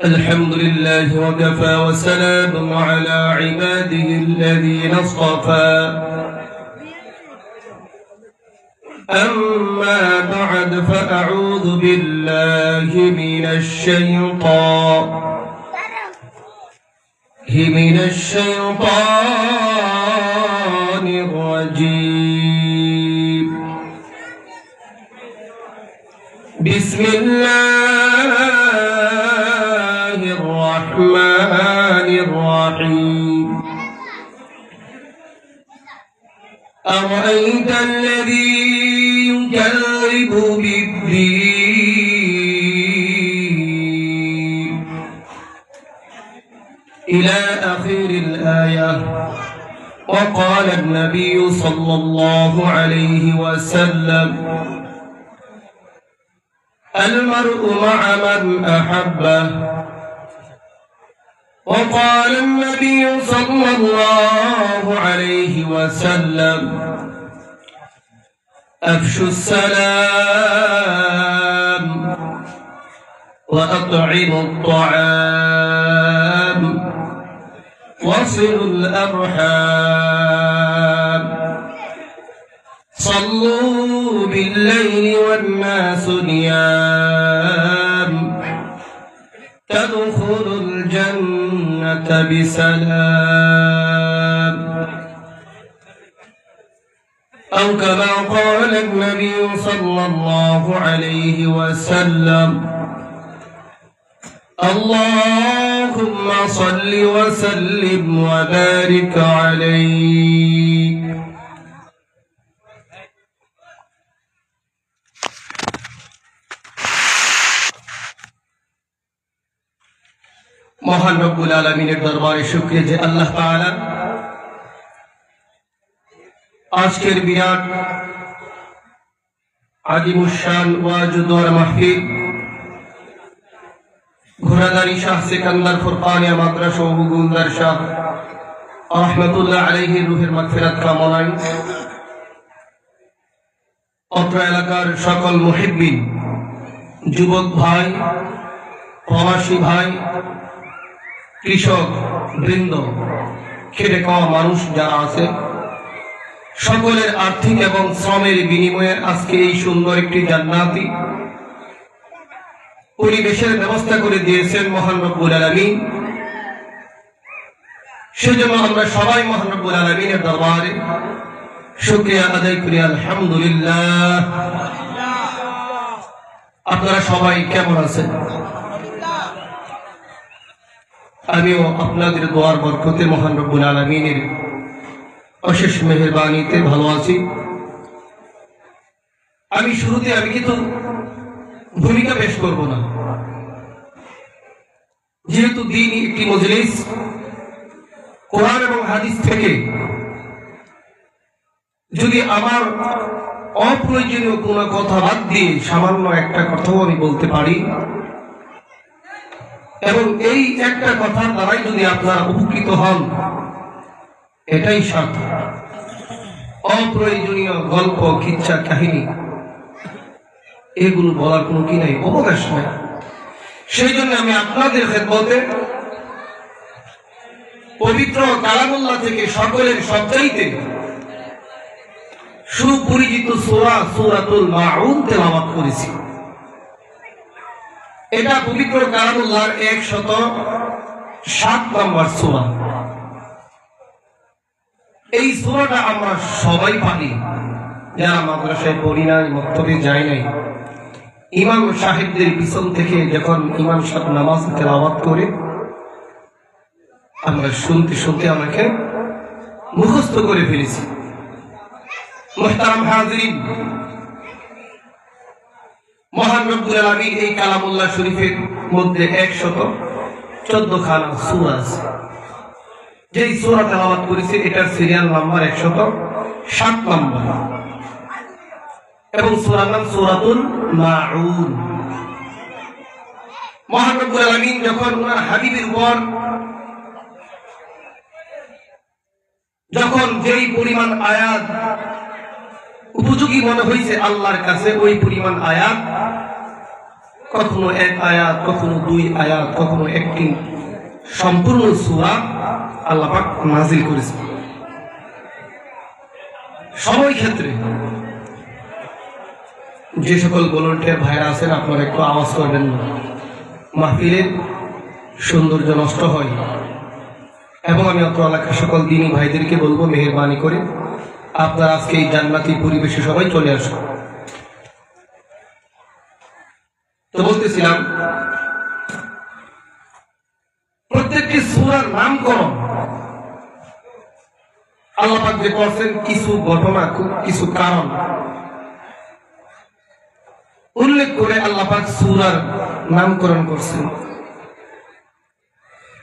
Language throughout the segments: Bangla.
الحمد لله وكفى وسلام على عباده الذين اصطفى أما بعد فأعوذ بالله من الشيطان الرجيم. بسم الله الرحمن الرحيم. أرأيت الذي يكذب بالدين إلى آخر الآية. وقال النبي صلى الله عليه وسلم: المرء مع من أحبه. وقال النبي صلى الله عليه وسلم: أفشوا السلام وأطعموا الطعام وصلوا الأرحام صلوا بالليل والناس نيام تدخلوا الجنة بسلام. أو كما قال النبي صلى الله عليه وسلم: اللهم صل وسلم وبارك عليه. মহান রব্বুল আলামিনের দরবারে শুকরিয়া যে আল্লাহ তাআলা আজকের বিরাট আজিমুশান ওয়াজুদর মাহফিল ঘোড়াদারি শাহ সিকান্দার ফুরকানিয়া মাদ্রাসা ও গুলদার শাহ রাহমাতুল্লাহ আলাইহির রূহের মাগফিরাত কামনায় অত্র এলাকার সকল মুহিব্বিন, যুবক ভাই, প্রবাসী ভাই, কৃষক বৃন্দ, খেটে খাওয়া মানুষ যারা আছে, সকলের আর্থিক এবং শ্রমের বিনিময়ে আজকে এই সুন্দর একটি জান্নাতি পরিবেশের ব্যবস্থা করে দিয়েছেন মহান রব্বুল আলামিন। সেজন্য আমরা সবাই মহান রব্বুল আলামিনের দরবারে শুকরিয়া আদায় করি, আলহামদুলিল্লাহ। আপনারা সবাই কেমন আছেন? আমিও আপনাদের দোয়ার বরকতে মহান রব্বুল আলামিনের অশেষ মেহেরবানিতে ভালো আছি। আমি কিন্তু ভূমিকা পেশ করব না, যেহেতু দিন একটি মজলিস, কোরআন এবং হাদিস থেকে যদি আমার অপ্রয়োজনীয় কোনো কথা বাদ দিয়ে সামান্য একটা কথাও আমি বলতে পারি এবং এই একটা কথা দ্বারাই যদি আপনারা উপকৃত হন, এটাই সার্থক। অপ্রয়োজনীয় গল্প, কিচ্ছা, কাহিনী এগুলো বলার কোনো কি নাই, অবকাশ নাই। সেই জন্য আমি আপনাদের খেদমতে পবিত্র কালামুল্লাহ থেকে সকলের সবচাইতে সুপরিচিত সূরা সূরাতুল মাউন তেলাওয়াত করেছি। এটা পবিত্র কালামুল্লাহর 107 নম্বর সূরা। এই সূরাটা আমরা সবাই পারি, যারা মাদ্রাসায় পড়ি নাই, মক্তবে যাই নাই। ইমাম সাহেবদের পিছন থেকে যখন ইমাম সাহেব নামাজ তেলাওয়াত করে আমরা শুনতে শুনতে আমাকে মুখস্থ করে ফেলেছি। মুহতারাম হাজিরিন, মহান রব্বুল আলামিন এই কালামুল্লাহ শরীফের মধ্যে 114 খানা সূরা আছে। যেই সূরা তেলাওয়াত করেছে এটার সিরিয়াল নাম্বার 107 নম্বর এবং সূরার নাম সূরাতুল মাউন। মহান রব্বুল আলামিন যখন ওনার হাবিবের উপর যখন যেই পরিমাণ আয়াত উপযোগী মনে হয়েছে আল্লাহর কাছে, ওই পরিমাণ আয়াত কখনো এক আয়াত, কখনো দুই আয়াত, কখনো একটি সম্পূর্ণ সূরা আল্লাহ পাক নাযিল করেছেন। সময় ক্ষেত্রে যে সকল ভলান্টিয়ার ভাইরা আছেন আপনারা একটু আওয়াজ করবেন না, মাহফিলের সৌন্দর্য নষ্ট হয়। এবং আমি অত্র এলাকার সকল দিনী ভাইদেরকে বলবো, মেহেরবানি করে আপনারা আজকে এই জান্নাতি পরিবেশে সবাই চলে আসুন। তো বলতেছিলাম, প্রত্যেকটি সূরার নামকরণ আল্লাহ পাক যে করছেন, কিছু ঘটনা, কিছু কারণ উল্লেখ করে আল্লাহ পাক সূরার নামকরণ করছেন।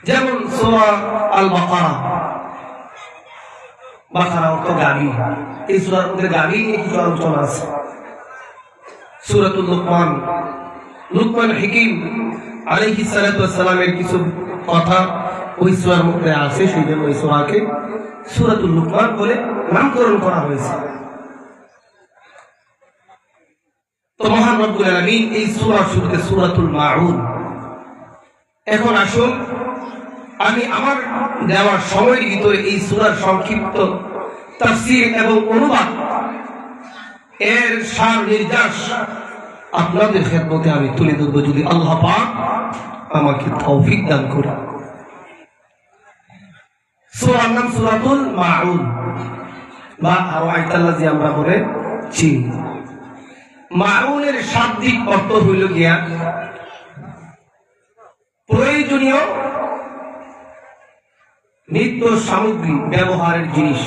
যেমন সূরা আল বাকারা, বাকারা অর্থ গাভী, এই সূরার মধ্যে গাভী নিয়ে কিছু আলোচনা আছে। সূরাতুল লুকমান, লুকমান হাকিম আলাইহিস সালাতু ওয়াস সালামের কিছু কথা ওই সূরার মধ্যে আছে, সেই জন্য ওই সূরাকে সূরাতুল লুকমান বলে নামকরণ করা হয়েছে। তো মহান রব্বুল আলামিন এই সূরার শুরুতে সূরাতুল মাউন। এখন আসুন, আমি আমার দেওয়ার সময়ের ভিতরে এই সূরার সংক্ষিপ্ত তাফসীর এবং অনুবাদ, এর সার নির্যাস আপনাদের খেদমতে আমি তুলে ধরব, যদি আল্লাহ পাক আমাকে তৌফিক দান করে। সূরার নাম সূরাতুল মাউন বা আরাআইতাল্লাযী আমরা বলে চিনি। মাউনের শাব্দিক অর্থ হইল গিয়া প্রয়োজনীয় নিত্য সামগ্রী, ব্যবহারের জিনিস।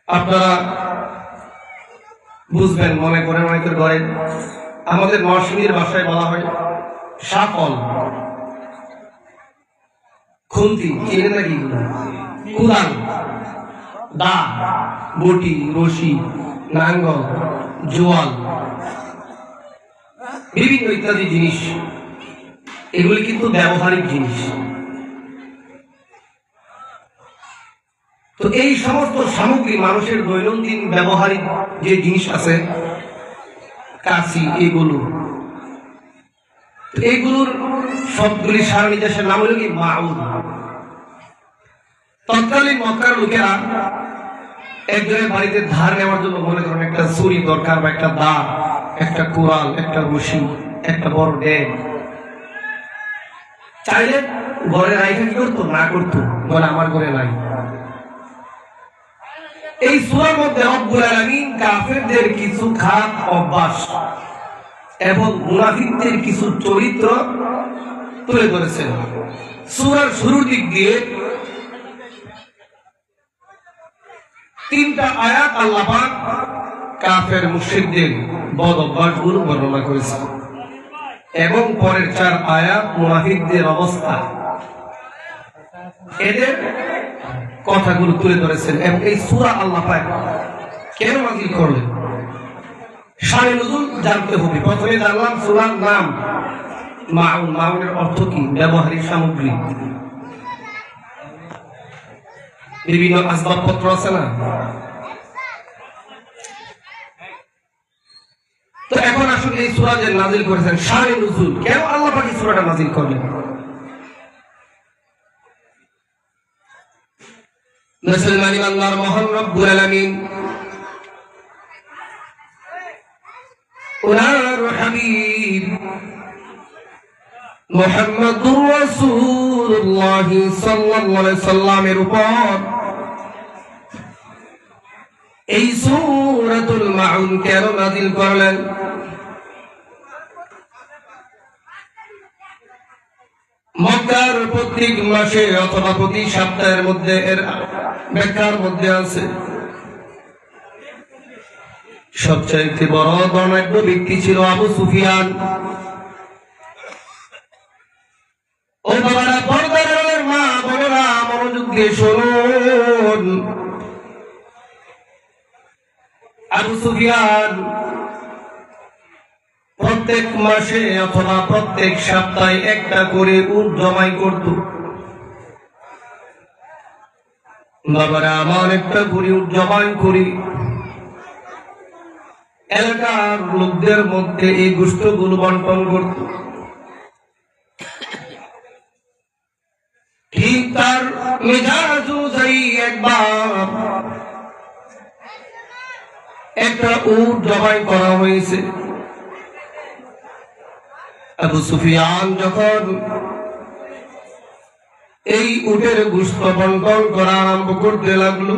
আপনারা বুঝবেন, মনে করেন অনেকের ঘরে, আমাদের নরসিংদীর ভাষায় বলা হয় শাকল, খুন্তি, চিনেন নাকি? কুদাল, দা, বটি, রশি, নাঙ্গল, জোয়াল, বিভিন্ন ইত্যাদি জিনিস, এগুলি কিন্তু ব্যবহারিক জিনিস। তো এই সমস্ত সামগ্রী মানুষের দৈনন্দিন ব্যবহারিক যে জিনিস আছে, কাঁচি, এইগুলোর সবগুলি সারা নির্দেশের নাম হল কি মাউন। তৎকালীন মক্কার লোকেরা একজনের বাড়িতে ধার নেওয়ার জন্য, মনে করেন একটা ছুরি দরকার, বা একটা দা, একটা কুড়াল, একটা রশি, একটা বড় ড্যাগ, চাইলে ঘরে রাইখা কি করতো? না করতো, বলে আমার ঘরে নাই। এই সূরার মধ্যে রব্বুল আলামিন কাফেরদের কিছু খারাপ অভ্যাস এবং মুনাফিকদের কিছু চরিত্র তুলে ধরেছেন। সূরার শুরুর দিক দিয়ে 3টা আয়াত আল্লাহ পাক কাফের মুশরিকদের বদ অভ্যাসগুলো বর্ণনা করেছেন, এবং পরের 4 আয়াত মুনাফিকদের অবস্থা, এদের কথাগুলো তুলে ধরেছেন। এবং এই সূরা আল্লাহ পাক কেন নাযিল করলেন, শানে নুজুল জানতে হবে। প্রথমে জানলাম সূরার নাম মাউন, মাউনের অর্থ কি? ব্যবহারিক সামগ্রী, বিভিন্ন আসবাবপত্র আছে না? তো এখন আসলে এই সূরা যে নাযিল করেছেন, শানে নুজুল, কেন আল্লাহ পাক এই সূরাটা নাযিল করলেন? মুসলমান আল্লাহর মহান রব্বুল আলামিন ওনার হাবিব মুহাম্মদুর রাসূলুল্লাহ সাল্লাল্লাহু আলাইহি সাল্লামের উপর এই সূরাতুল মাউন কেন নাযিল করলেন? মক্কার প্রত্যেক মাসে অথবা প্রতি সপ্তাহের মধ্যে, এর ব্যাখ্যার মধ্যে আছে, সবচাইতে বড় ধনাঢ্য ব্যক্তি ছিল আবু সুফিয়ান। ও বাবারা, পর্দার মা বোনেরা, মনোযোগ দিয়ে শুনুন। আবু সুফিয়ান প্রত্যেক মাসে অথবা প্রত্যেক সপ্তাহে একটা করে উট জমাই করত। বাবারা আমার, একটা করে উট জমাই করি, এলাকার লোকদের মধ্যে এই গোশতগুলো বন্টন করত। ঠিক তার মেজাজ অনুযায়ী একবার একটা উট জবাই করা হয়েছে। আবু সুফিয়ান যখন এই উটের গোশত বন্টন করা আরম্ভ করতে লাগলো,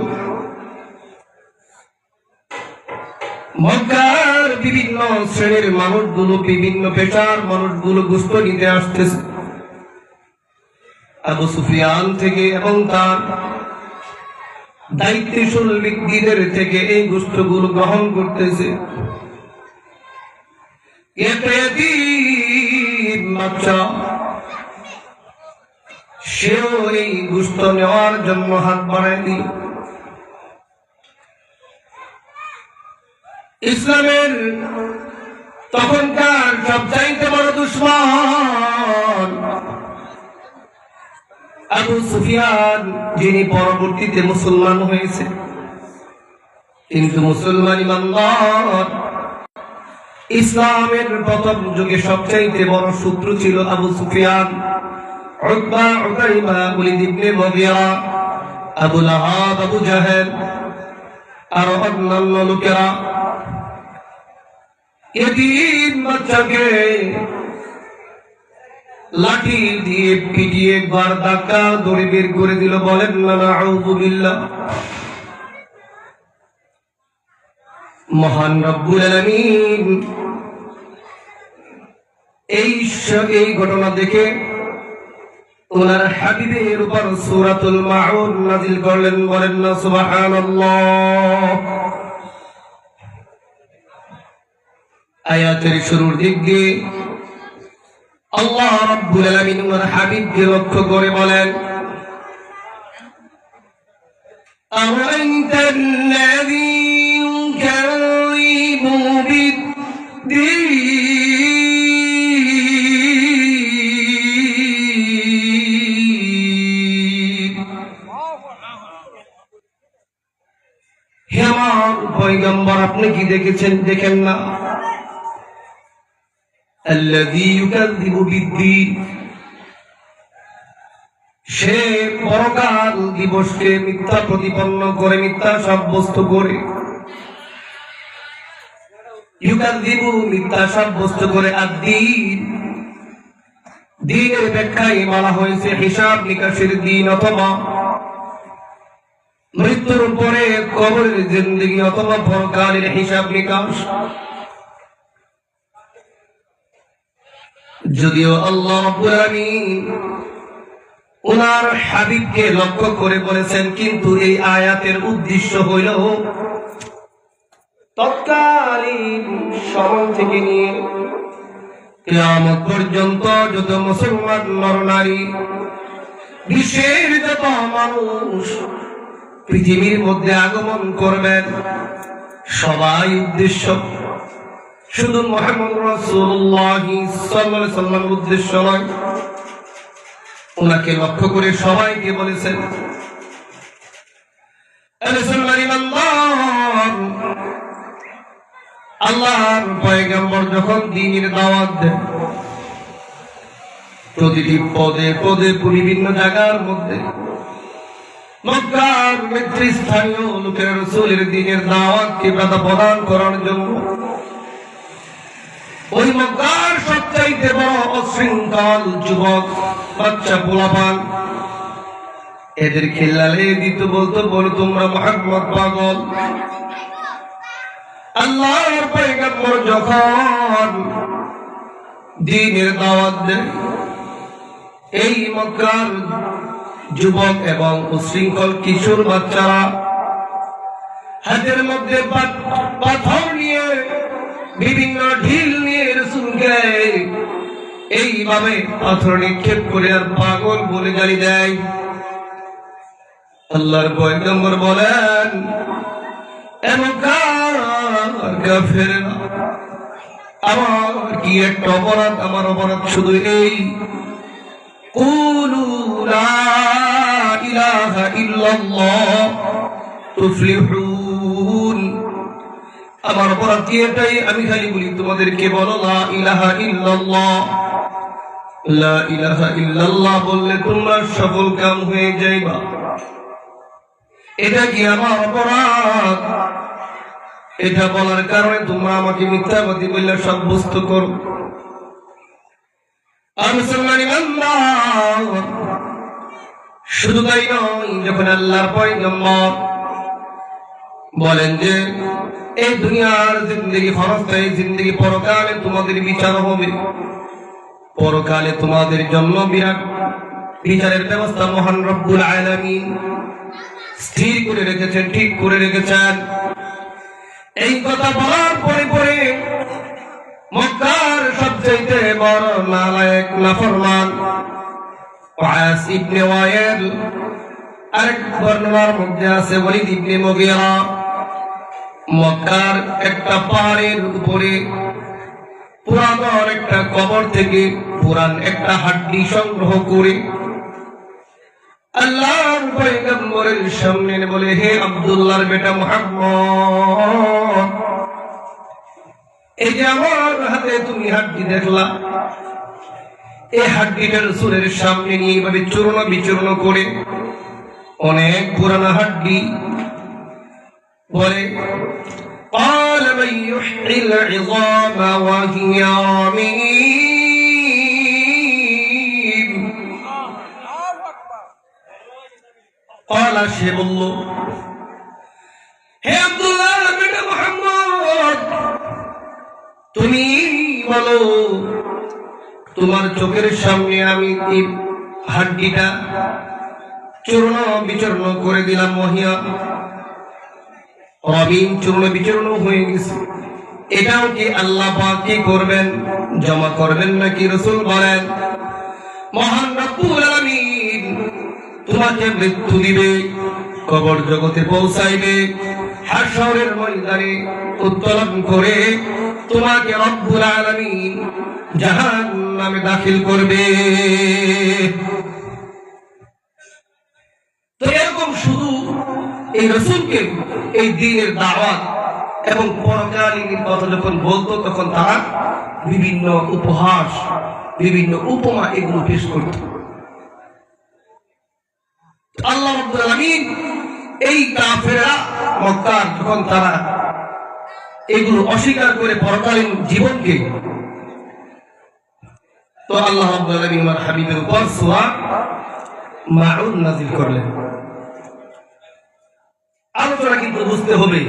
মক্কার বিভিন্ন শ্রেণীর মানুষগুলো, বিভিন্ন পেশার মানুষগুলো গোশত নিতে আসতেছে আবু সুফিয়ান থেকে এবং তার দায়িত্বশীল ব্যক্তিদের থেকে এই গোশতগুলো গ্রহণ করতেছে। বাচ্চা সেও এই গোশত নেওয়ার জন্য হাত বাড়ায় দিল। ইসলামের তখনকার সবচাইতে বড় দুশমন আবু সুফিয়ান, যিনি পরবর্তীতে মুসলমান হয়েছে, কিন্তু মুসলমান ইমানদার। ইসলামের প্রথম যুগে সবচাইতে বড় শত্রু ছিল আবু সুফিয়ান, উতবা, উতাইবা, ওয়ালিদ ইবনে মুগীরা, আবু লাহাব, আবু জাহেল আর অন্যান্য লোকেরা। এতিম বাচ্চাকে লাঠি দিয়ে পিটিয়ে একবার ধাক্কা দড়ি বের করে দিল। বলেন না নাউযু বিল্লাহ। মহান রব্বুল আলামিন এই ঘটনা দেখে ওনার হাবিবের উপর সূরাতুল মাউন নাযিল করলেন। বলেন না সুবহানাল্লাহ। আয়াতের শুরুর দিক দিয়ে আল্লাহ রাব্বুল আলামিন ওনার হাবিবকে লক্ষ্য করে বলেন, আরাইতাল্লাযী ইউকাযযিবু বিদ্দীন। হে আমার পয়গম্বর, আপনি কি দেখেছেন? দেখেন না? আল্লাযী ইউকাযযিবু বিদ্দীন, সে পরকাল দিবসকে মিথ্যা প্রতিপন্ন করে, মিথ্যা সাব্যস্ত করে। ইউকাযযিবু, মিথ্যা সাব্যস্ত করে। আদ-দীন, দ্বীনের ব্যাখ্যায় বলা হয়েছে হিসাব নিকাশের দিন, অথবা মৃত্যুর পরে কবরের জিন্দেগি, অথবা পরকালের হিসাব নিকাশ। যদিও আল্লাহ রাব্বুল আলামিন ওনার হাবিবকে লক্ষ্য করে বলেছেন, কিন্তু এই আয়াতের উদ্দেশ্য হইল তৎকালীন সময় থেকে নিয়ে কিয়ামত পর্যন্ত যত মুসলমান নরনারী, বিশ্বের যত মানুষ পৃথিবীর মধ্যে আগমন করবেন, সবাই উদ্দেশ্য শুধু মুহাম্মদ রাসূলুল্লাহ সাল্লাল্লাহু আলাইহি ওয়াসাল্লাম উদ্দেশ্য নয়। ওনাকে লক্ষ্য করে সবাইকে বলেছেন, আল্লাহর পয়গম্বর যখন দ্বীনের দাওয়াত দেন, প্রতিটি পদে পদে বিভিন্ন জায়গার মধ্যে মক্কার নেতৃস্থানীয় লোকেরা রাসূলের দ্বীনের দাওয়াতকে বাধা প্রদান করার জন্য ওই মক্কার সবচাইতে বড় অশৃঙ্খল যুবক বাচ্চা পোলাপান এদের খেলালে দিত, বলতো, বলো তোমরা মুহাম্মদ পাগল। আল্লাহর পয়গম্বর যখন দ্বীনের দাওয়াত দেয়, এই মক্কার যুবক এবং উশৃঙ্খল কিশোর বাচ্চারা হাতের মধ্যে পাথর নিয়ে, বিভিন্ন ঢিল নিয়ে রাসূলকে এইভাবে পাথর নিক্ষেপ করে আর পাগল বলে গালি দেয়। আল্লাহর পয়গম্বর বলেন, কাফেররা, আমার কি একটা অপরাধ? আমার অপরাধ শুধু এই, কুলু লা ইলাহা ইল্লাল্লাহ তুফলিহুন, আমার অপরাধ কি এটাই, আমি খালি বলি তোমাদেরকে বলো লা ইলাহা ইল্লাল্লাহ। লা ইলাহা ইল্লাল্লাহ বললে তোমরা সফল কাম হয়ে যাইবা। এটা কি আমার অপরাধ? এটা বলার কারণে তোমরা আমাকে মিথ্যাবাদী বললে সাব্যস্ত করো। আর মুসলমান ইমানদার, শুধু তাই নয়, যখন আল্লাহর পয়গম্বর বলেন যে এই দুনিয়ার জিন্দেগি ক্ষণস্থায়ী জিন্দেগি, পরকালে তোমাদের বিচার হবে, পরকালে তোমাদের জন্য বিরাট বিচারের ব্যবস্থা মহান রব্বুল আলামিন স্থির করে রেখেছেন, ঠিক করে রেখেছেন। এই কথা বলার পরে পরে মক্কার সবচেয়ে বড় নালায়েক নাফরমান ওয়াস ইবনে ওয়াইল, আরেক বর্ণনার মধ্যে আছে ওয়ালিদ ইবনে মুগীরা, মক্কার একটা পাহাড়ের উপরে পুরাতন একটা কবর থেকে পুরান একটা হাড্ডি সংগ্রহ করে আল্লাহর পয়গম্বরের সামনে বলে, হে আব্দুল্লাহর বেটা মুহাম্মদ, এই যে আমার হাতে তুমি হাড্ডি দেখলা, এই হাড্ডিটা রাসূলের সামনে নিয়ে এইভাবে চূর্ণ বিচূর্ণ করে, অনেক পুরানা হাড্ডি বলে قال من يحيي العظام وهي رميم। قال সে বলল, হে আব্দুল্লাহ বিন মুহাম্মদ, তুমি বলো তোমার চোখের সামনে আমি এই হাড্ডিটা চূর্ণ বিচূর্ণ করে দিলাম, মহিয়া রবিন চূর্ণ বিচূর্ণ হয়ে গেছে, এটাও কি আল্লাহ পাক কি করবেন, জমা করবেন নাকি? রাসূল বলেন, মহান রব্বুল আলামিন তোমাকে মৃত্যু দিবে, কবর জগতে পৌঁছাইবে, হাশরের ময়দানে উত্তোলন করে তোমাকে রব্বুল আলামিন জাহান্নামে দাখিল করবে। তো এরকম শুধু এই রাসূলকে এই দ্বীনের দাওয়াত এবং পরকালীন কথা যখন বলতো, তখন তারা বিভিন্ন উপহাস, বিভিন্ন উপমা এগুলো পেশ করত। আল্লাহ রাব্বুল আলামিন এই কাফেররা মক্কার যখন তারা এগুলো অস্বীকার করে পরকালীন জীবনকে, তো আল্লাহ রাব্বুল আলামিন আমার হাবিবের উপর সূরা মাউন নাযিল করলেন। আলোচনা কিন্তু বুঝতে হবে,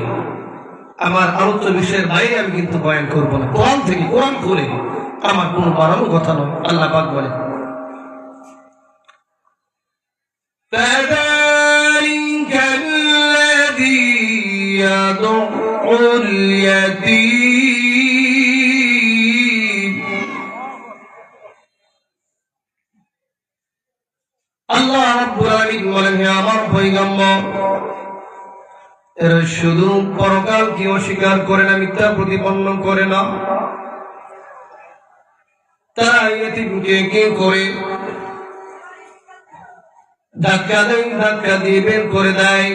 আমার আলোচ্য বিষয়ের বাইরে আমি কিন্তু বয়ান করবো না, কোরআন থেকে, কোরআন খুলে, আমার কোনো বাড়ানো কথা নয়। আল্লাহ পাক বলে, فذلك الذي يدع اليتيم। আল্লাহ রাব্বুল আলামিন বলেন, হে আমার পয়গম্বর, এরা শুধু পরকালকে অস্বীকার করে না, মিথ্যা প্রতিপন্ন করে না, তারা ইয়েতিমকে কি করে ধাক্কা দেয়, ধাক্কা দিয়ে বের করে দেয়।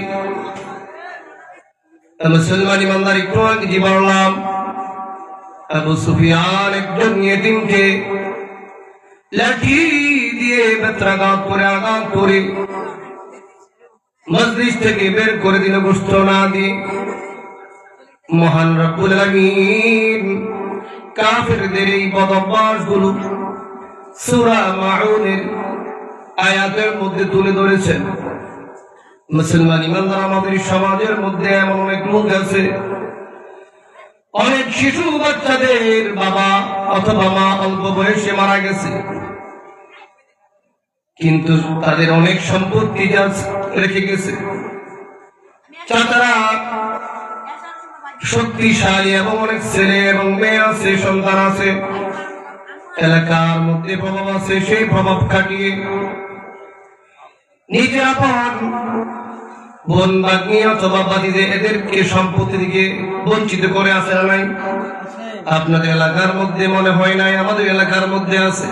মুসলমান ইমানদার, একটু আগে যে বললাম, আবু সুফিয়ান একজন ইয়েতিমকে লাঠি দিয়ে বেত্রাঘাত করে, আঘাত করে মজলিস থেকে বের করে দিল, গোশত না দিয়ে। মহান রব্বুল আলামিন কাফেরদের এই বদঅভ্যাসগুলো সূরা মাউনের আয়াতের মধ্যে তুলে ধরেছেন। মুসলমান ইমানদার, আমাদের সমাজের মধ্যে এমন অনেক লোক আছে, অনেক শিশু বাচ্চাদের বাবা অথবা মা অল্প বয়সে মারা গেছে, কিন্তু তাদের অনেক সম্পত্তি রেখে গেছে। চাচারা শক্তিশালী এবং অনেক ছেলে এবং মেয়ে আছে, সন্তান আছে, এলাকার মধ্যে প্রভাব আছে, সেই প্রভাব খাটিয়ে নিজের আপন বোন ভাগ্নি অথবা বাদীদে এদেরকে সম্পত্তি থেকে বঞ্চিত করে আছে না নাই? আপনাদের এলাকার মধ্যে মনে হয় নাই, আমাদের এলাকার মধ্যে আছে।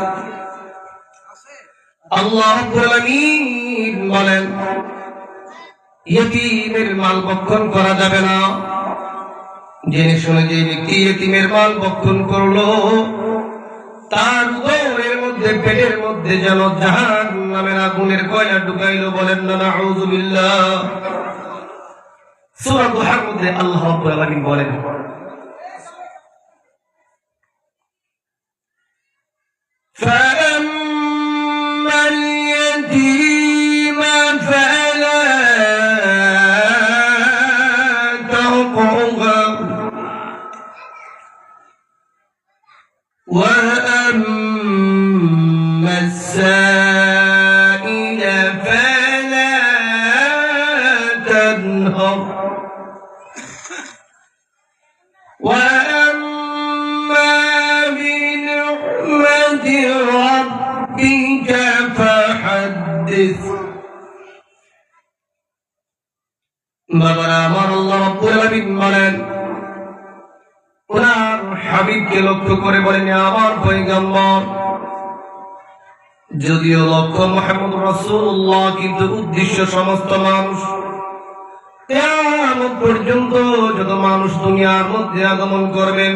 আল্লাহ রাব্বুল আলামিন বলেন, ইয়েতিমের মাল ভক্ষণ করা যাবে না, জেনে শুনে যে ব্যক্তি ইতিমের মাল ভক্ষণ করলো তার উদরের মধ্যে পেটের মধ্যে যেন জাহান্নামের আগুনের কয়লা ঢুকাইলো। বলেন না নাউযুবিল্লাহ। সূরা দুহার মধ্যে আল্লাহ রাব্বুল আলামিন বলেন فَأَمَّا الْيَتِيمَ فَلَا تَقْهَرْ وَأَمَّا السَّائِلَ فَلَا تَنْهَرْ وَأَمَّا بِنِعْمَةِ رَبِّكَ فَحَدِّثْ। বাবারা আমার, আল্লাহ রাব্বুল আলামিন বলেন, ওনার হাবিবকে লক্ষ্য করে বলেন, আমার পয়গম্বর, যদিও লক্ষ্য মুহাম্মদ রাসূলুল্লাহ, কিন্তু উদ্দেশ্য সমস্ত মানুষ। কিয়ামত পর্যন্ত যত মানুষ দুনিয়ার মধ্যে আগমন করবেন,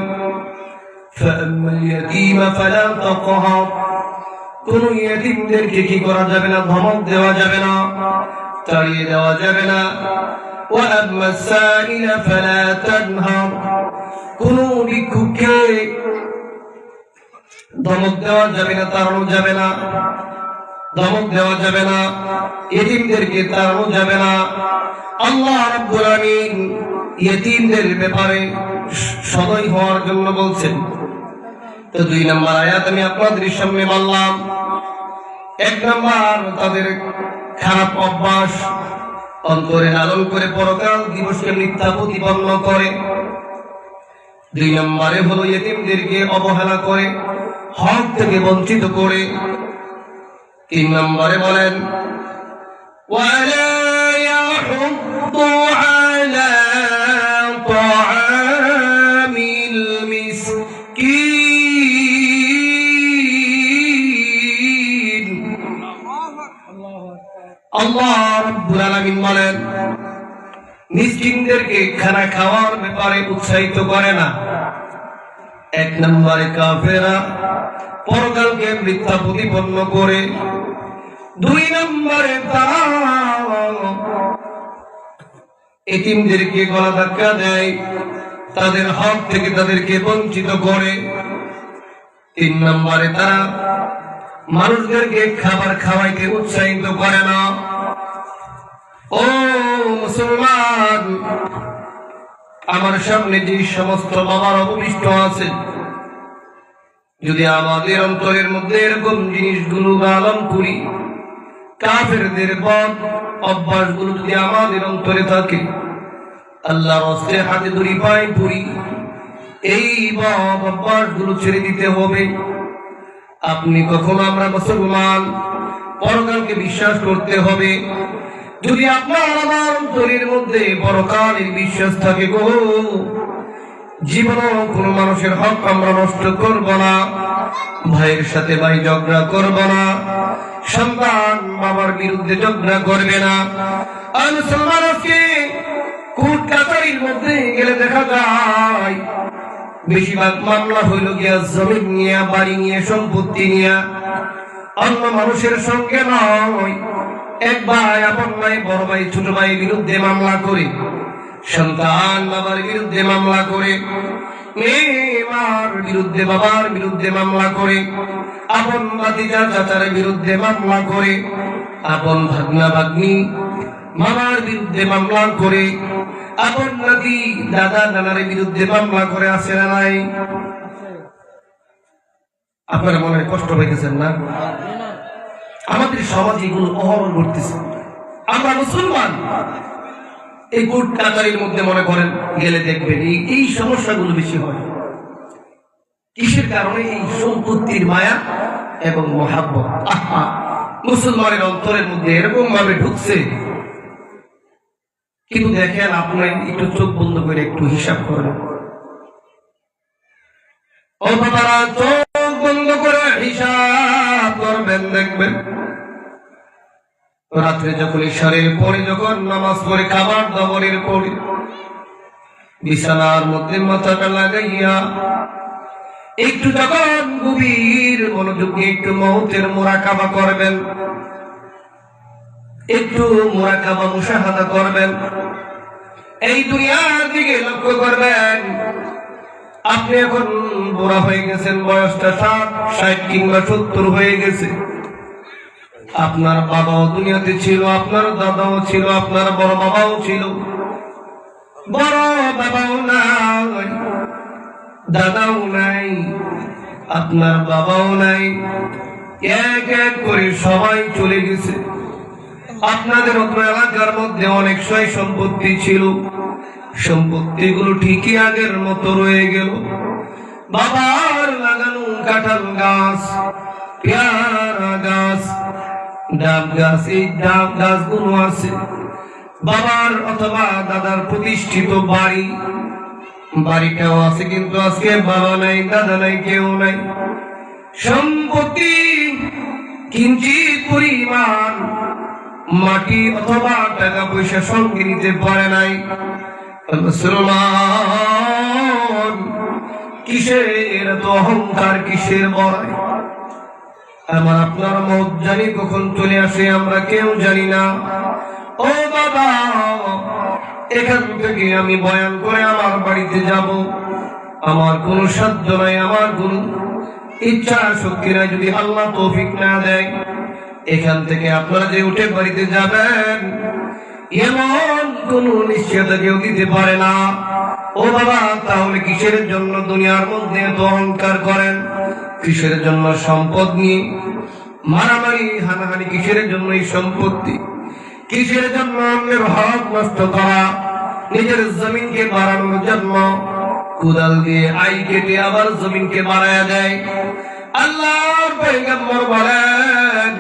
ফাআম্মাল ইয়াতীমা ফালা তাকহার, কোন ইয়েতিমদেরকে কি করা যাবে না, ধমক দেওয়া যাবে না, তাড়িয়ে দেওয়া যাবে না। ওয়া আম্মাস সাইলা ফালা তানহার, কোন ভিক্ষুককে ধমক দেওয়া যাবে না, তাড়ানো যাবে না, ধমক দেওয়া যাবে না, ইয়েতিমদেরকে তাড়ানো যাবে না। আল্লাহ রাব্বুল আলামিন ইয়েতিমদের ব্যাপারে সদয় হওয়ার জন্য বলছেন। তো 2 নম্বর আয়াত আমি আপনাদের সামনে বললাম। 1 নম্বর, তাদের খারাপ অভ্যাস অন্তরে লালন করে পরকাল দিবসকে মিথ্যা প্রতিপন্ন করে। 2 নম্বরে হলো ইয়েতিমদেরকে অবহেলা করে, হক থেকে বঞ্চিত করে। 3 নম্বরে বলেন ওয়ালা ইয়াহুদ্দু আলা তাআমিল মিসকিন। আল্লাহ রাব্বুল আলামিন বলেন, মিসকিনদেরকে খানা খাওয়ার ব্যাপারে উৎসাহিত করে না। 1 নম্বরে কাফেরা পরকালকে মিথ্যা প্রতিপন্ন করে। 2 নম্বরে তারা এতিমদেরকে গলা ধাক্কা দেয়, তাদের হক থেকে তাদেরকে বঞ্চিত করে। 3 নম্বরে তারা মানুষদেরকে খাবার খাওয়াইতে উৎসাহিত করে না। ও মুসলমান, আমার সামনে যে সমস্ত বাবার অবশিষ্ট আছে, যদি আমাদের অন্তরের মধ্যে এরকম জিনিসগুলো লালন করি, কাফেরদের বদ অভ্যাসগুলো যদি আমাদের অন্তরে থাকে, আল্লাহর রাস্তায় হাতে ধরি পায়ে পড়ি, এই বদ অভ্যাসগুলো ছেড়ে দিতে হবে। আপনি কখনো, আমরা মুসলমান, পরকালকে বিশ্বাস করতে হবে। যদি আপনার আমার অন্তরের মধ্যে পরকালের বিশ্বাস থাকে গো, জীবনেও কোনো মানুষের হক আমরা নষ্ট করব না, ভাইয়ের সাথে ভাই ঝগড়া করব না, সন্তান বাবার বিরুদ্ধে ঝগড়া করবে না। আর মুসলমান আজকে কোর্ট কাছারির মধ্যে গেলে দেখা যায় বেশিরভাগ মামলা হইল গিয়া জমি নিয়ে, বাড়ি নিয়ে, সম্পত্তি নিয়ে, অন্য মানুষের সঙ্গে নয়। এক ভাই আপন ভাই, বড় ভাই ছোট ভাই বিরুদ্ধে মামলা করে, সন্তান বাবার বিরুদ্ধে মামলা করে, মেয়ে মার বিরুদ্ধে বাবার বিরুদ্ধে মামলা করে, আপন ভাতিজা চাচার বিরুদ্ধে মামলা করে, আপন ভাগনা ভাগ্নি মামার বিরুদ্ধে মামলা করে, আপন নাতি দাদা নানার বিরুদ্ধে মামলা করে। আছে না নাই? আপনারা মনে কষ্ট পাইতেছেন না? আমাদের সমাজ এগুলো অহরহ ঘটতেছে। আমরা মুসলমান, এই কোর্ট কাছারির মধ্যে মনে করেন গেলে দেখবেন এই সমস্যাগুলো বেশি হয়। কিসের কারণে? এই সম্পত্তির মায়া এবং মহাব্বত মুসলমানের অন্তরের মধ্যে এরকম ভাবে ঢুকছে। কিন্তু দেখেন, আপনার একটু চোখ বন্ধ করে একটু হিসাব করেন। ও বাবারা, চোখ বন্ধ করে হিসাব করবেন, দেখবেন রাত্রে যখন ইশারের পরে, যখন নামাজ পড়ে, খাবার দাবারের পরে, বিছানার মধ্যে মাথাটা লাগাইয়া একটু যখন গভীর মনোযোগে একটু মৌতের মুরাকাবা করবেন, একটু মুরাকাবা মুশাহাদা করবেন, এই দুনিয়ার দিকে লক্ষ্য করবেন। আপনি এখন বুড়া হয়ে গেছেন, বয়সটা 60 কিংবা 70 হয়ে গেছে। আপনার বাবাও দুনিয়াতে ছিল, আপনার দাদাও ছিল, আপনার বড় বাবাও ছিল, বড় বাবাও নাই, দাদাও নাই, আপনার বাবাও নাই, এক এক করে সবাই চলে গেছে। আপনাদের অত্র এলাকার মধ্যে অনেক সয় সম্পত্তি ছিল, সম্পত্তিগুলো ঠিকই আগের মতো রয়ে গেল। বাবার লাগানো কাঁঠাল গাছ, পেয়ারা গাছ, ডাব গাছ, এই ডাব গাছগুলো আছে। বাবার অথবা দাদার প্রতিষ্ঠিত বাড়ি, বাড়িটাও আছে, কিন্তু আজকে বাবা নাই, দাদা নাই, কেউ নাই। সম্পত্তি কিঞ্চিত পরিমাণ মাটি অথবা টাকা পয়সা সঙ্গে নিতে পারে নাই। মুসলমান, কিসের এত অহংকার, কিসের বড়াই? আমার আপনার মত জানি কখন চলে আসে আমরা কেউ জানি না। ও বাবা, এখান থেকে আমি বয়ান করে আমার বাড়িতে যাব, আমার কোনো সাধ্য নাই, আমার কোনো ইচ্ছা শক্তি নাই, যদি আল্লাহ তৌফিক না দেয়। এখান থেকে আপনারা যে উঠে বাড়িতে যাবেন এমন কোন নিশ্চয়তা কেউ দিতে পারে না। ও বাবা, তাহলে কিসের জন্য দুনিয়ার মধ্যে এত অহংকার করেন? কিসের জন্য সম্পদ নিয়ে মারামারি হানাহানি? কিসের জন্য এই সম্পত্তি? কিসের জন্য অন্যের হক নষ্ট করা? নিজের জমিনকে বাড়ানোর জন্য কোদাল দিয়ে আই কেটে আবার জমিনকে বাড়ায়া দেয়। আল্লাহর পয়গম্বর বলেন,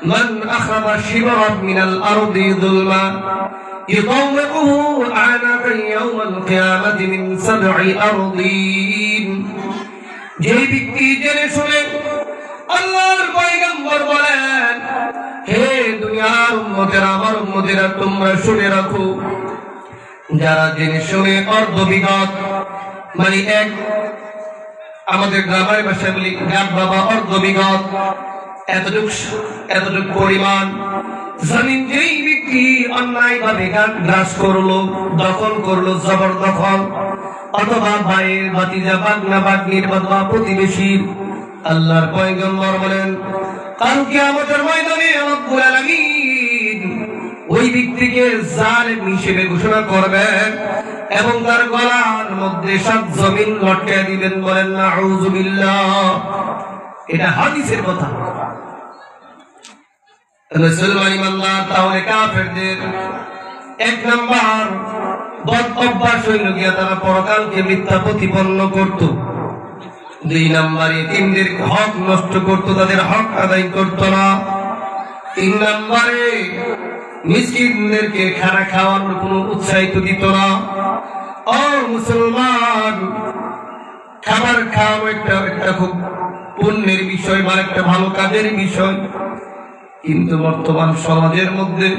মান আখাযা শিবরান মিনাল আরদি যুলমা ইতাওয়িহু আনাকা ইয়াওমাল কিয়ামাতি মিন সাব'i আরদিন। যে ব্যক্তি জেনে শুনে, আল্লাহর পয়গম্বর বলেন, হে দুনিয়ার উম্মতেরা, আমার উম্মতেরা, তোমরা শুনে রাখো, যারা জেনে শুনে অর্ধবিগত, মানে এক, আমাদের গ্রামের ভাষায় বলি গ্রাম বাবা, অর্ধবিগত, এতটুক পরিমাণ জমিন যেই ব্যক্তি অন্যায় ভাবে গ্রাস করলো, দখল করলো, জবরদখল, অথবা ভাইয়ের ভাতিজা, বাগনা বাগনির অথবা প্রতিবেশীর, আল্লাহর পয়গম্বর বলেন, কাল কিয়ামতের ময়দানে রব্বুল আলামিন ওই ব্যক্তিকে জালেম হিসেবে ঘোষণা করবেন এবং তার গলার মধ্যে 7 জমিন লটকে দিবেন। বলেন নাউযুবিল্লাহ। এটা হাদিসের কথা। মুসলমান ইমানদার, তাহলে কাফেরদের 1 নাম্বার বদ অভ্যাস হইল গিয়া তারা পরকালকে মিথ্যা প্রতিপন্ন করত। 2 নাম্বার এতিমদের হক নষ্ট করত, তাদের হক আদায় করত না। 3 নাম্বারে মিসকিনদেরকে খানা খাওয়ানোর কোনো উৎসাহিত দিত না। ও মুসলমান, খাবার খাওয়ানো একটা খুব পুণ্যের বিষয় বা একটা ভালো কাজের বিষয়, কিন্তু বর্তমান সমাজের মধ্যে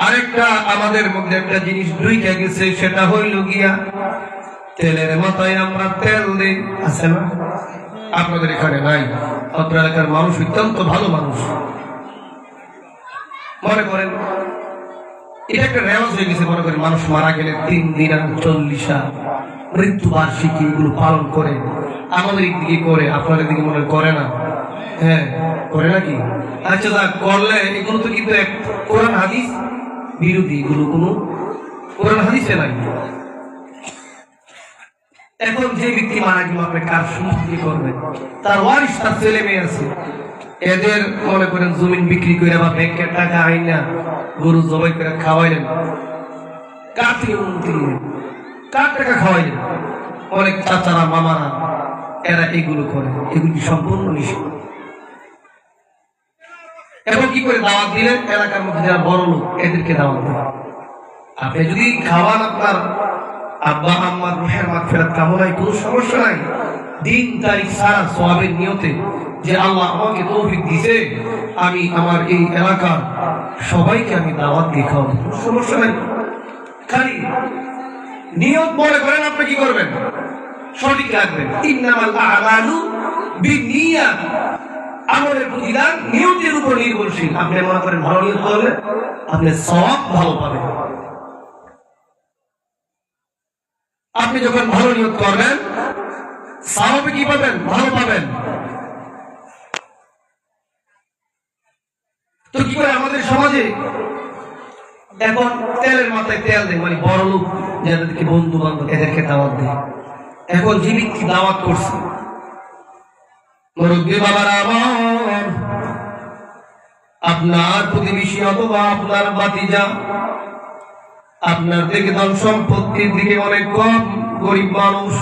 আরেকটা, আমাদের মধ্যে একটা জিনিস ঢুইকা গেছে, সেটা হইল গিয়া তেলের মাথায় আমরা তেল দিই। আছে না? আপনাদের এখানে নাই? আপনার এলাকার মানুষ অত্যন্ত ভালো মানুষ, মনে করেন এটা একটা রেওয়াজ হয়ে গেছে। মনে করেন মানুষ মারা গেলে 3 দিন 40 মৃত্যুবার্ষিকী এগুলো পালন করে। আমাদের দিকে করে, আপনাদের দিকে মনে করে না? হ্যাঁ, করে নাকি? আচ্ছা, যা করলে এগুলো তো কিন্তু এক কোরআন হাদিস বিরোধী, এগুলো কোনো কোরআন হাদিসে নাই। এখন যে ব্যক্তি মারা গেল, আপনি কার সম্পত্তি করবেন? তার ওয়ারিশ, তার ছেলে মেয়ে আছে, এদের মনে করেন জমিন বিক্রি করে বা ব্যাংকের টাকা আইনা গরু জবাই করে খাওয়াইলেন, কার থেকে অনুমতি নিলেন? কার টাকা খাওয়াইলেন? অনেক চাচারা, মামারা, এরা এগুলো করে। এগুলি সম্পূর্ণ নিষেধ। এবং কি করে দাওয়াত দিলেন? এলাকার মধ্যে যারা বড় লোক, এদেরকে দাওয়াত দেন। আপনি যদি খাওয়ান আপনার আব্বা আম্মার রুহের মাগফিরাত কামনায়, কোনো সমস্যা নাই। দিন তারিখ সারা সওয়াবের নিয়তে যে আল্লাহ আমাকে তৌফিক দিয়েছে, আমি আমার এই এলাকার সবাইকে আমি দাওয়াত দিয়ে খাওয়াবো, সমস্যা নাই। খালি নিয়ত মনে করেন আপনি কি করবেন, সঠিক রাখবেন। ইন্নামাল আ'মালু বিনিয়াত, আমলের প্রতিদান নিয়তের উপর নির্ভরশীল। আপনি মনে করেন ভালো নিয়ত করলে আপনি সওয়াব ভালো পাবেন। আপনি যখন ভালো নিয়ত করবেন সওয়াব কি পাবেন, ভালো পাবেন। তো কি করে আমাদের সমাজে এখন তেলের মাথায় তেল দেয়, মানে বড় লোক যাদেরকে বন্ধু বান্ধব এদেরকে দাওয়াত দেয়। এখন যে ব্যক্তি দাওয়াত করছে, মুরব্বী বাবারা আমার, আপনার প্রতিবেশী অথবা আপনার ভাতিজা আপনার থেকে ধন সম্পত্তির দিকে অনেক কম, গরিব মানুষ,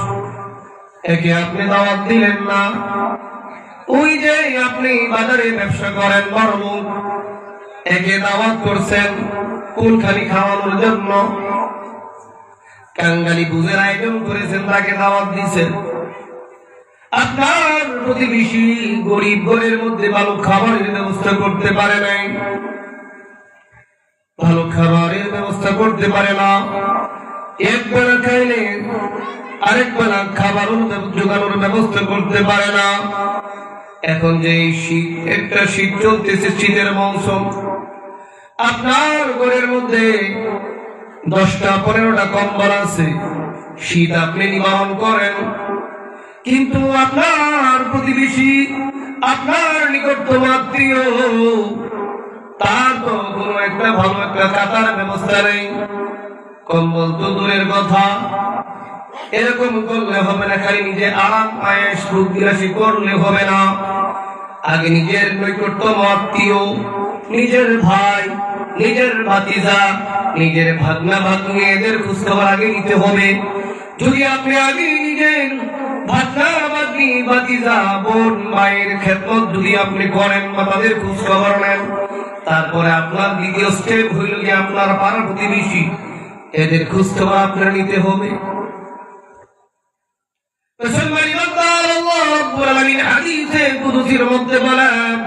একে আপনি দাওয়াত দিলেন না। ওই যে আপনি বাজারে ব্যবসা করেন বড় লোক, একে দাওয়াত করছেন কোনখানি খাওয়ানোর জন্য, কাঙ্গালি বুঝের আয়োজন করেছেন, তাকে দাওয়াত দিচ্ছেন। আপনার প্রতিবেশী গরিব, ঘরের মধ্যে ভালো খাবারের ব্যবস্থা করতে পারে নাই, ভালো খাবারের ব্যবস্থা করতে পারে না, এক বেলা খাইলে আরেক বেলা খাবার জোগানোর ব্যবস্থা করতে পারে না। এখন যে শীত, একটা শীত চলতেছে, শীতের মৌসুম, আপনার ঘরের মধ্যে 10টা-15টা কম্বল আছে, শীত আপনি নিবারণ করেন, কিন্তু আপনার প্রতিবেশী, আপনার নিকটতম আত্মীয়, তার তো কোনো একটা ভালো একটা কাতার ব্যবস্থা নেই, কম্বল তো দূরের কথা। এরকম করলে হবে না, খালি নিজে আরাম আয়েশ সুখ বিলাসী করলে হবে না। আগে নিজের নিকটতম আত্মীয়, নিজের ভাই, নিজের ভাতিজা, নিজের ভাগনা ভাগ্নি, এদের খোঁজখবর আগে নিতে হবে। যদি আপনি আগে নিজের ভাগনা ভাগ্নি, ভাতিজা, বোন, মায়ের খেদমত যদি আপনি করেন বা তাদের খোঁজখবর নেন, তারপরে আপনার দ্বিতীয় স্টেপ হইল যে আপনার পাড়া প্রতিবেশী, এদের খোঁজখবর আপনার নিতে হবে। হাদিসে কুদসির মধ্যে বলেন,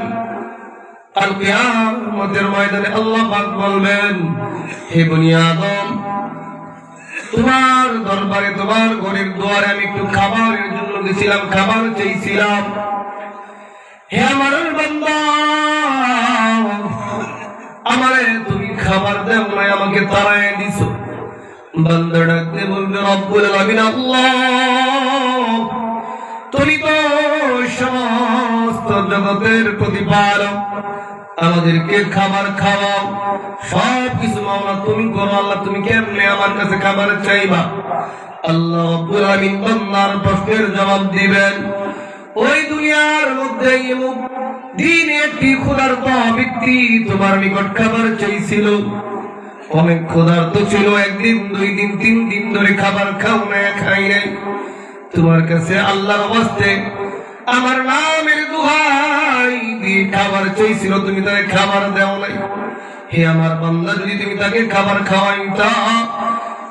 কাল কিয়ামতের ময়দানে আল্লাহ পাক বলবেন, হে বনি আদম, তোমার দরবারে, তোমার ঘরের দুয়ারে আমি একটু খাবারের জন্য গেছিলাম, খাবার চাইছিলাম, হে আমার বান্দা, আমারে তুমি খাবার দেও নাই, আমাকে তাড়ায় দিছো। বান্দা ডাকতে বলবে, রব্বুল আলামিন, আল্লাহ, তুমি তো সমস্ত জগতের প্রতিপালক, আমাদেরকে খাবার খাওয়াও, সব কিছু মাওলা তুমি করো, আল্লাহ তুমি কেমনে আমার কাছে খাবার চাইবা? আল্লাহ রাব্বুল আলামিন বান্দার প্রশ্নের জবাব দিবেন, ওই দুনিয়ার মধ্যে দিন একটি ক্ষুধার্ত ব্যক্তি তোমার নিকট খাবার চাইছিল, অনেক ক্ষুধার্ত ছিল, 1 দিন 2 দিন 3 দিন ধরে খাবার খাও না, খাই নাই, তোমার কাছে আল্লাহর ওয়াস্তে আমার নামের দোহাই দিয়ে খাবার চাইছিল, তুমি তাকে খাবার দাও নাই। হে আমার বান্দা, যদি তুমি তাকে খাবার খাওয়াইতা,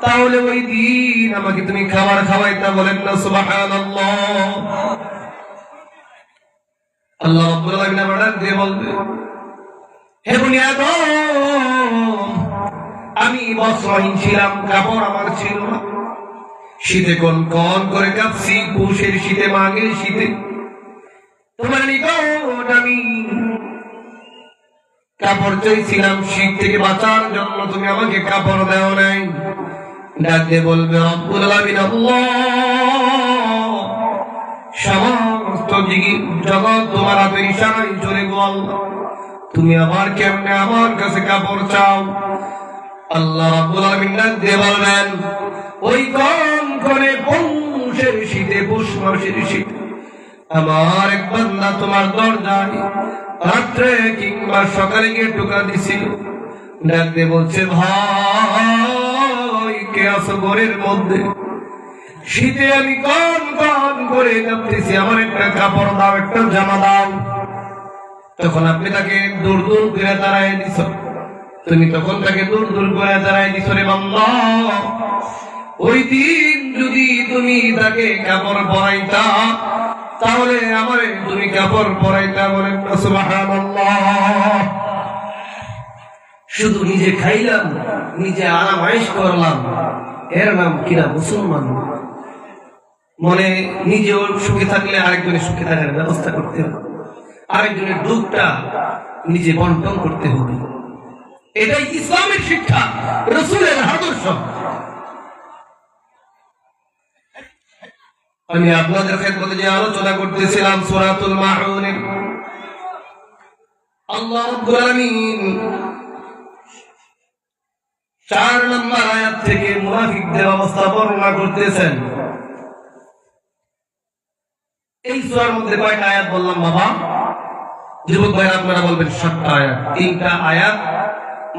তাহলে ওই দিন আমাকে তুমি খাবার খাওয়াইতা। বলেন না সুবহানাল্লাহ। আল্লাহ রাব্বুল আলামিন আবার দিয়ে বলবে, হে বনি আদম, আমি বস্ত্রহীন ছিলাম, কাপড় আমার ছিল না, শীতে কোন কোন করে কাঁপছি, পৌষের শীতে, মাঘের শীতে, তোমার নিকট আমি কাপড় চাইছিলাম, শীত থেকে বাঁচার জন্য তুমি আমাকে কাপড় দেও নাই। ডাকতে বলবে রব্বুল আলামিন, আল্লাহ, সমস্ত জগৎ তোমার হাতের ইশারায় চলে গেল, তুমি আবার কেমনে আমার কাছে কাপড় চাও? আল্লাহ রাব্বুল আলামিন ডাকতে বলবেন, ওই কোন কোনে পৌষের শীতে, পৌষ মাসের শীতে আমার এক বান্দা তোমার দরজায় রাত্রে কিংবা সকালে গিয়ে টোকা দিছিল, ডাকতে বলছে, ভাই কে আছো ঘরের মধ্যে? শীতে আমি কোন কোন করে কাঁপতেছি, আমার একটা কাপড় দাও, একটা জামা দাও। তখন আপনি তাকে দূর দূর করে দাঁড়ায় দিছ, তুমি তখন তাকে দূর দূর করে দাঁড়ায় দিছ। রে বান্দা, ওই দিন যদি তুমি তাকে কাপড় পরাইতা, তাহলে আমারে তুমি কাপড় পরাইতা। বলেন না সুবহানাল্লাহ। শুধু নিজে খাইলাম, নিজে আরাম আয়েশ করলাম, এর নাম কিনা মুসলমান। মনে নিজেও সুখে থাকলে আরেকজনের সুখে থাকার ব্যবস্থা করতে হবে, আরেকজনের দুঃখটা নিজে বন্টন করতে হবে। এটাই ইসলামের শিক্ষা, রাসূলের আদর্শ। আমি আপনাদের খেদমতে যে আলোচনা করতেছিলাম সূরাতুল মাউন, আল্লাহ রাব্বুল আলামিন 4 নম্বর আয়াত থেকে মুনাফিকদের অবস্থা বর্ণনা করতেছেন। এই সূরার মধ্যে কয়টা আয়াত বললাম বাবা? যুবক ভাই আপনারা বলবেন 7টা আয়াত। 3টা আয়াত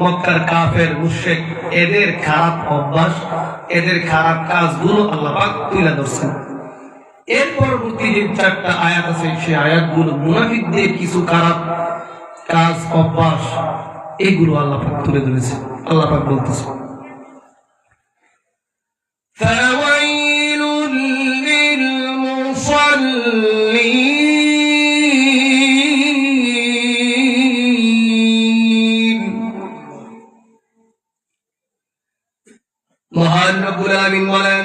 মক্কার কাফের মুশরিক এদের খারাপ অভ্যাস, এদের খারাপ কাজগুলো আল্লাহ পাক তুলে ধরছেন। এর পরবর্তী যে 4টা আয়াত আছে সেই আয়াতগুলো মুনাফিকদের কিছু খারাপ কাজ অভ্যাস এগুলো আল্লাহ পাক তুলে ধরেছে। আল্লাহ পাক বলতেছে ফাওয়াইলুল লিল মুসাল্লিন। মহান রব্বুল আলামিন বলেন